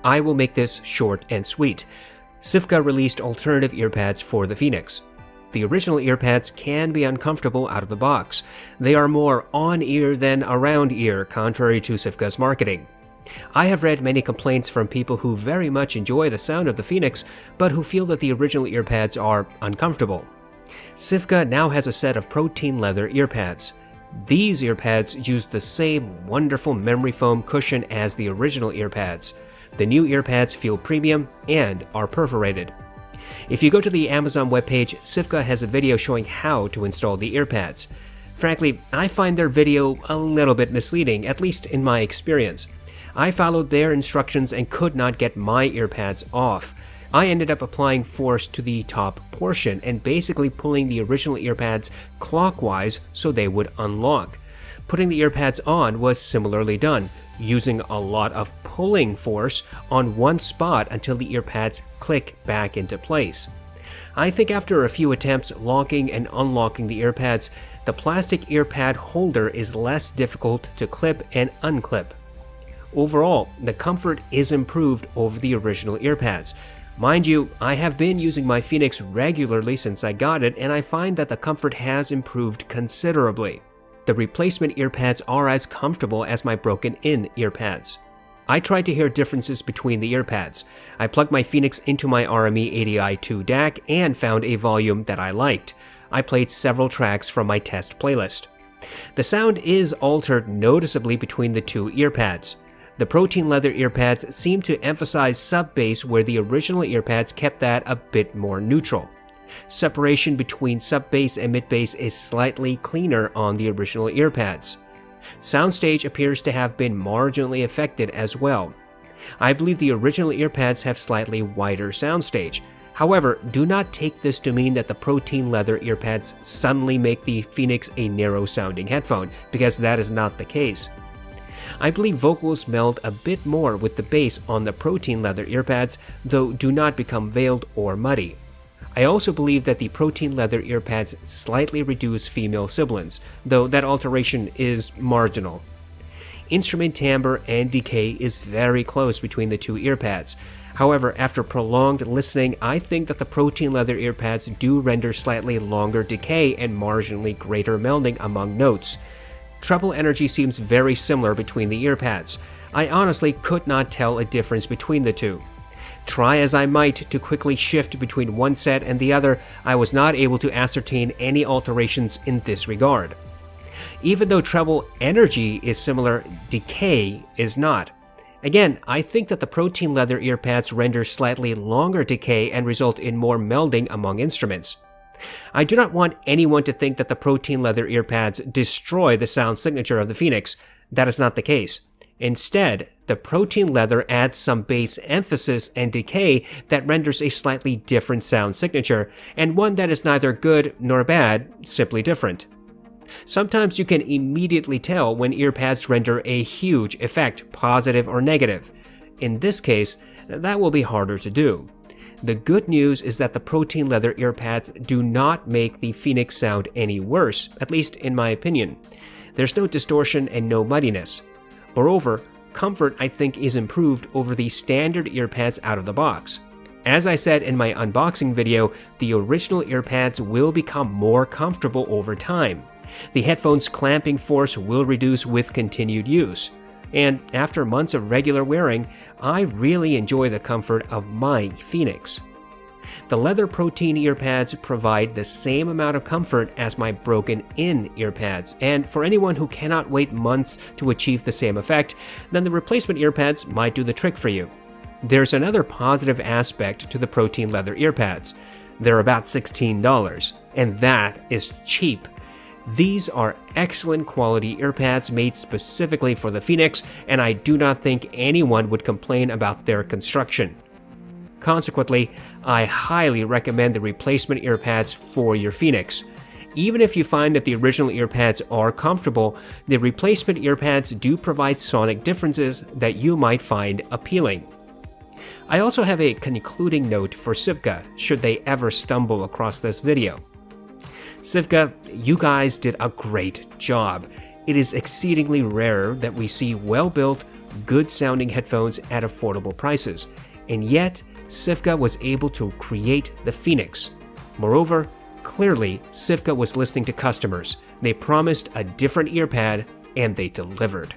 I will make this short and sweet. Sivga released alternative earpads for the Phoenix. The original earpads can be uncomfortable out of the box. They are more on-ear than around-ear, contrary to Sivga's marketing. I have read many complaints from people who very much enjoy the sound of the Phoenix, but who feel that the original earpads are uncomfortable. Sivga now has a set of protein leather earpads. These earpads use the same wonderful memory foam cushion as the original earpads. The new earpads feel premium and are perforated. If you go to the Amazon webpage, Sivga has a video showing how to install the earpads. Frankly, I find their video a little bit misleading, at least in my experience. I followed their instructions and could not get my earpads off. I ended up applying force to the top portion and basically pulling the original earpads clockwise so they would unlock. Putting the earpads on was similarly done, using a lot of pulling force on one spot until the earpads click back into place. I think after a few attempts locking and unlocking the earpads, the plastic earpad holder is less difficult to clip and unclip. Overall, the comfort is improved over the original earpads. Mind you, I have been using my Phoenix regularly since I got it, and I find that the comfort has improved considerably. The replacement earpads are as comfortable as my broken-in earpads. I tried to hear differences between the earpads. I plugged my Phoenix into my RME ADI2 DAC and found a volume that I liked. I played several tracks from my test playlist. The sound is altered noticeably between the two earpads. The protein leather earpads seem to emphasize sub-bass where the original earpads kept that a bit more neutral. Separation between sub-bass and mid-bass is slightly cleaner on the original earpads. Soundstage appears to have been marginally affected as well. I believe the original earpads have slightly wider soundstage. However, do not take this to mean that the protein leather earpads suddenly make the Phoenix a narrow-sounding headphone, because that is not the case. I believe vocals meld a bit more with the bass on the protein leather earpads, though do not become veiled or muddy. I also believe that the protein leather earpads slightly reduce female sibilants, though that alteration is marginal. Instrument timbre and decay is very close between the two earpads. However, after prolonged listening, I think that the protein leather earpads do render slightly longer decay and marginally greater melding among notes. Treble energy seems very similar between the earpads. I honestly could not tell a difference between the two. Try as I might to quickly shift between one set and the other, I was not able to ascertain any alterations in this regard. Even though treble energy is similar, decay is not. Again, I think that the protein leather earpads render slightly longer decay and result in more melding among instruments. I do not want anyone to think that the protein leather earpads destroy the sound signature of the Phoenix. That is not the case. Instead, the protein leather adds some bass emphasis and decay that renders a slightly different sound signature, and one that is neither good nor bad, simply different. Sometimes you can immediately tell when earpads render a huge effect, positive or negative. In this case, that will be harder to do. The good news is that the protein leather earpads do not make the Phoenix sound any worse, at least in my opinion. There's no distortion and no muddiness. Moreover, comfort I think is improved over the standard earpads out of the box. As I said in my unboxing video, the original earpads will become more comfortable over time. The headphone's clamping force will reduce with continued use. And after months of regular wearing, I really enjoy the comfort of my Phoenix. The leather protein earpads provide the same amount of comfort as my broken-in earpads, and for anyone who cannot wait months to achieve the same effect, then the replacement earpads might do the trick for you. There's another positive aspect to the protein leather earpads. They're about $16, and that is cheap. These are excellent quality earpads made specifically for the Phoenix, and I do not think anyone would complain about their construction. Consequently, I highly recommend the replacement earpads for your Phoenix. Even if you find that the original earpads are comfortable, the replacement earpads do provide sonic differences that you might find appealing. I also have a concluding note for Sivga, should they ever stumble across this video. Sivga, you guys did a great job. It is exceedingly rare that we see well-built, good sounding headphones at affordable prices. And yet, Sivga was able to create the Phoenix. Moreover, clearly, Sivga was listening to customers. They promised a different earpad, and they delivered.